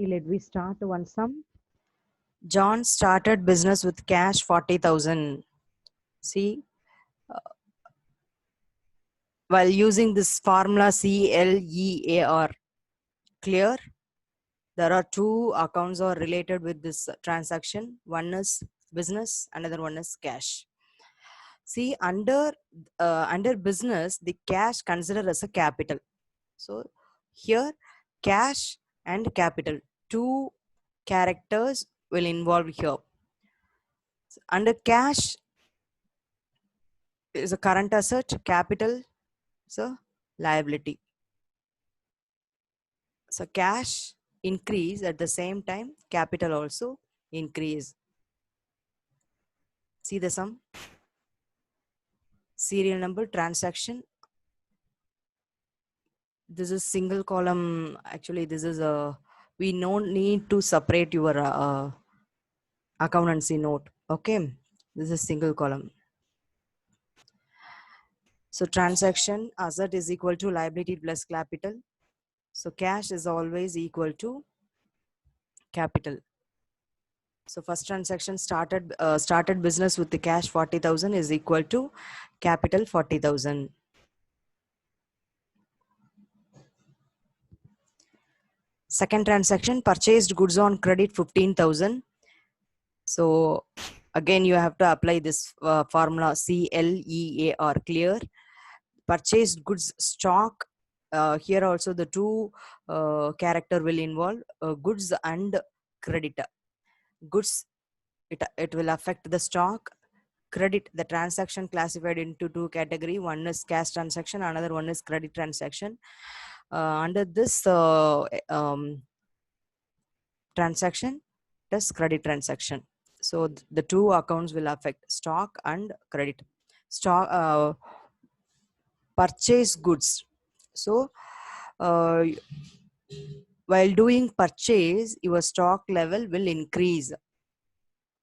Let we start one sum. John started business with cash 40,000. See, while using this formula CLEAR, clear? There are two accounts are related with this transaction. One is business, another one is cash. See, under business, the cash considered as a capital. So here, cash and capital, two characters will involve here. Under cash is a current asset, capital so liability. So cash increase at the same time, capital also increase. See the sum, serial number, transaction. This is single column. Actually, this is a, we don't need to separate your accountancy note. Okay, this is single column. So transaction asset is equal to liability plus capital. So cash is always equal to capital. So first transaction started business with the cash 40,000 is equal to capital 40,000. Second transaction, purchased goods on credit 15,000. So again you have to apply this formula CLEAR, clear. Purchased goods stock, here also the two character will involve goods and credit. Goods, it will affect the stock. Credit, the transaction classified into two category. One is cash transaction, another one is credit transaction. Under this transaction, it is credit transaction. So the two accounts will affect stock and credit. Stock, purchase goods. So while doing purchase, your stock level will increase.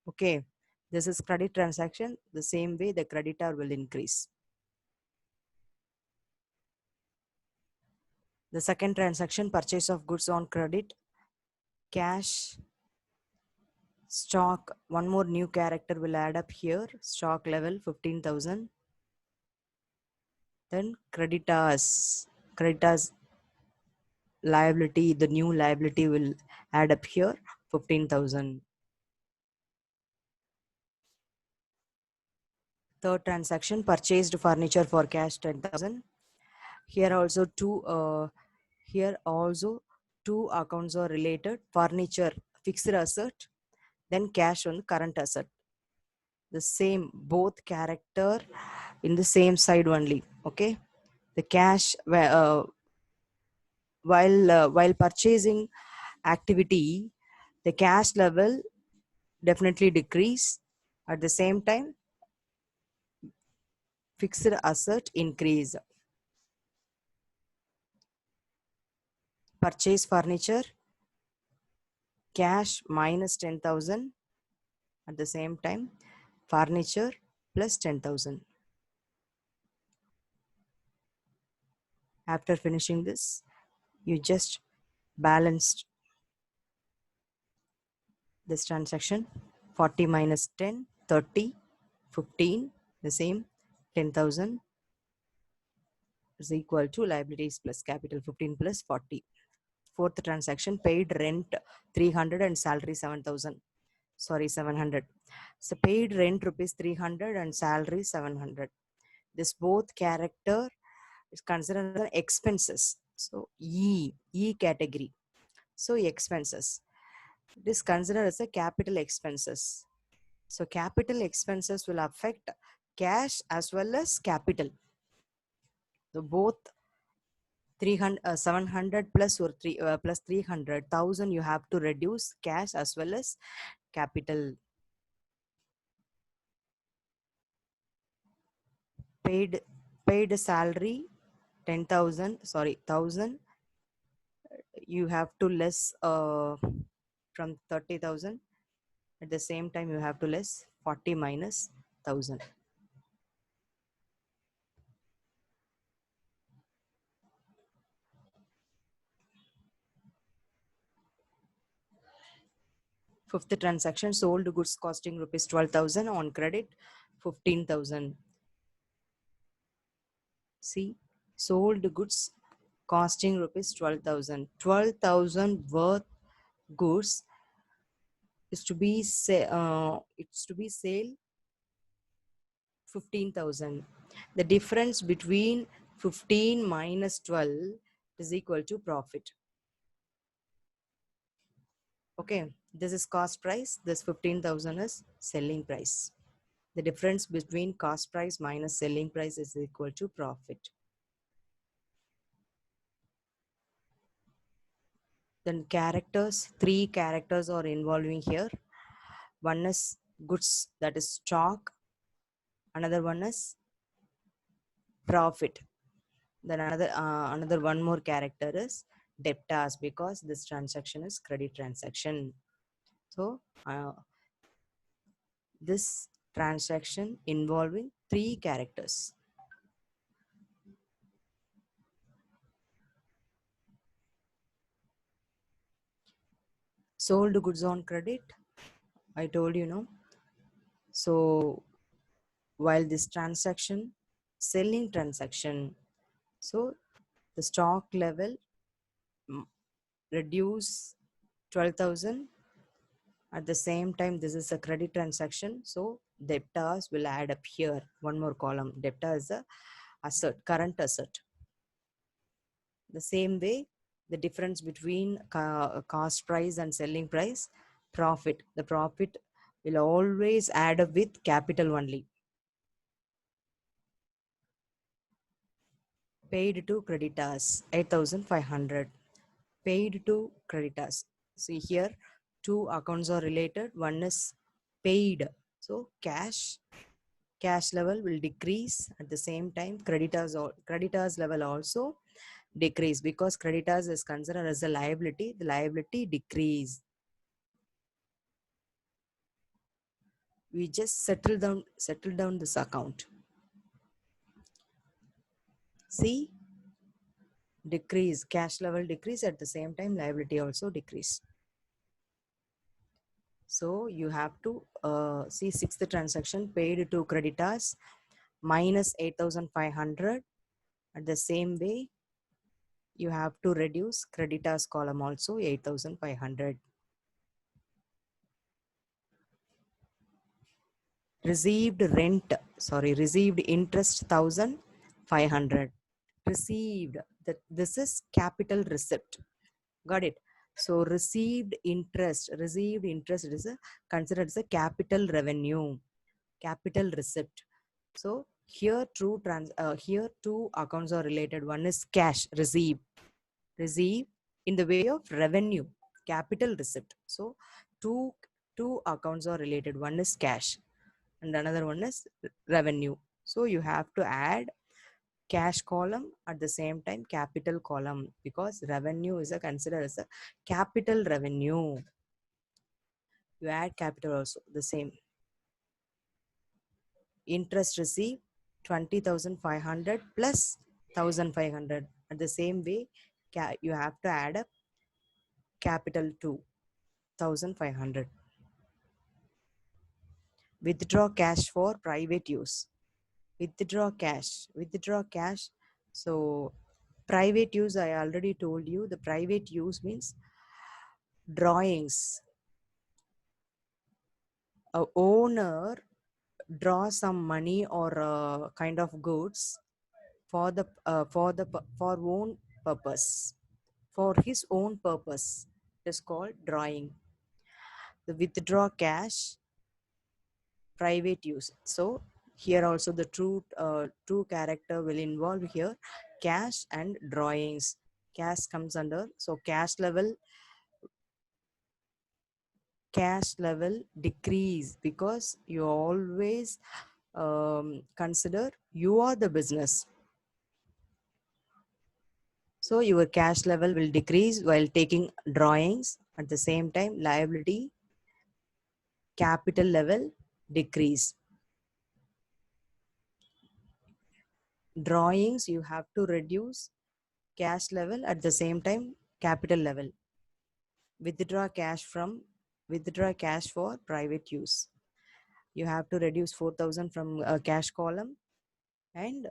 Okay, this is credit transaction. The same way the creditor will increase. The second transaction, purchase of goods on credit, cash, stock. One more new character will add up here. Stock level 15,000. Then creditors liability. The new liability will add up here 15,000. Third transaction, purchased furniture for cash 10,000. Here also two accounts are related. Furniture, fixed asset, then cash on current asset. The same, both character in the same side only. Okay, the cash while purchasing activity, the cash level definitely decrease. At the same time, fixed asset increase. Purchase furniture, cash minus 10,000. At the same time, furniture plus 10,000. After finishing this, you just balanced this transaction. 40 minus 10, 30, 15, the same, 10,000 is equal to liabilities plus capital 15 plus 40. Fourth transaction, paid rent 300 and salary 7,000. Sorry, 700. So paid rent rupees 300 and salary 700. This both character is considered as expenses. So E category. So expenses. It is considered as a capital expenses. So capital expenses will affect cash as well as capital. So both 700 plus or plus 300,000 you have to reduce cash as well as capital. Paid salary 10,000, sorry, 1,000. You have to less from 30,000. At the same time, you have to less 40 minus 1,000. Fifth transaction, sold goods costing rupees 12,000 on credit 15,000. See, sold goods costing rupees 12,000. 12,000 worth goods is to be it's to be sale 15,000. The difference between 15 minus 12 is equal to profit. Okay, this is cost price. This 15,000 is selling price. The difference between cost price minus selling price is equal to profit. Then characters, 3 characters are involving here. One is goods, that is stock. Another one is profit. Then another one more character is debtors, because this transaction is credit transaction. So this transaction involving 3 characters. Sold goods on credit, I told you, no. So while this transaction, selling transaction, so the stock level reduce 12,000. At the same time, this is a credit transaction, so debtors will add up here. One more column. Debtor is a asset, current asset. The same way, the difference between cost price and selling price, profit. The profit will always add up with capital only. Paid to creditors, 8,500. Paid to creditors. See here, 2 accounts are related. One is paid. So cash level will decrease. At the same time, creditors level also decrease, because creditors is considered as a liability. The liability decrease. We just settle down this account. See, decrease, cash level decrease, at the same time liability also decrease. So you have to see sixth transaction, paid to creditors minus 8,500. At the same way, you have to reduce creditors column also 8,500. Received interest 1,500. Received, that this is capital receipt. Got it? So received interest is considered as a capital revenue, capital receipt. So here here 2 accounts are related. One is cash, receive in the way of revenue, capital receipt. So two accounts are related. One is cash and another one is revenue. So you have to add cash column at the same time capital column, because revenue is considered as a capital revenue. You add capital also, the same. Interest received 20,500 plus 1,500. At the same way, you have to add up capital 2,500. Withdraw cash for private use. Withdraw cash. So private use, I already told you. The private use means drawings. A owner draw some money or kind of goods for own purpose, for his own purpose. It is called drawing. The withdraw cash, private use. So here also the two character will involve here, cash and drawings. Cash comes under, so cash level decrease, because you always consider you are the business. So your cash level will decrease while taking drawings. At the same time, liability, capital level decrease. Drawings, you have to reduce cash level, at the same time capital level. Withdraw cash from withdraw cash for private use. You have to reduce 4,000 from cash column and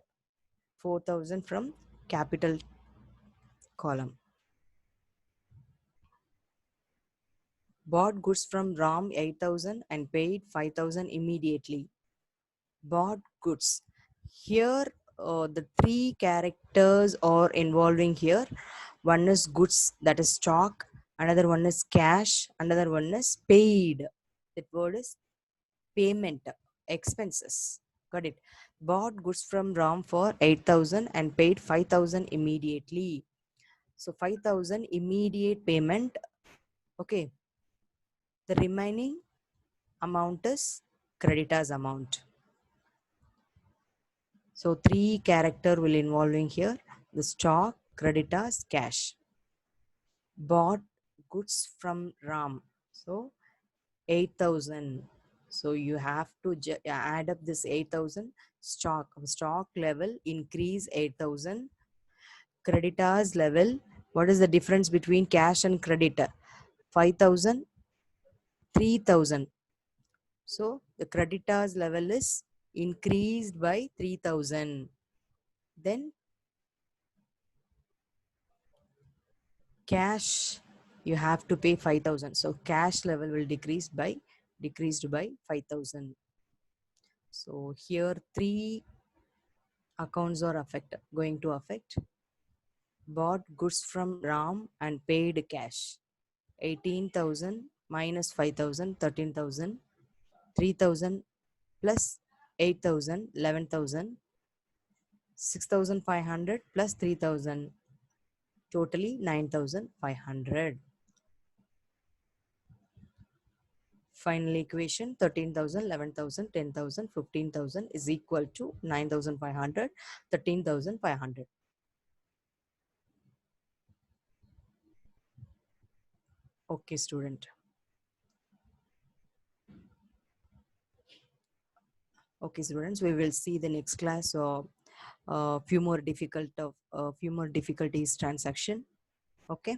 4,000 from capital column. Bought goods from Ram 8,000 and paid 5,000 immediately. Bought goods. Here, the three characters are involving here. One is goods, that is stock. Another one is cash. Another one is paid. That word is payment, expenses. Got it? Bought goods from Ram for 8,000 and paid 5,000 immediately. So 5,000 immediate payment. Okay. The remaining amount is creditors amount. So three character will involving here: the stock, creditors, cash. Bought goods from Ram. So 8,000. So you have to add up this 8,000. Stock level increase 8,000. Creditors level. What is the difference between cash and creditor? 5,000, 3,000. So the creditors level is increased by 3,000. Then cash, you have to pay 5,000. So cash level will decreased by 5,000. So here three accounts are going to affect. Bought goods from Ram and paid cash. 18,000 minus 5,000, 13,000. 3,000 plus 8,000, 11,000. 6,500 plus 3,000. Totally 9,500. Final equation: 13,000, 11,000, 10,000, 15,000 is equal to 9,500, 13,500. Okay, student. Okay, students, we will see the next class. Few more difficulties transaction. Okay.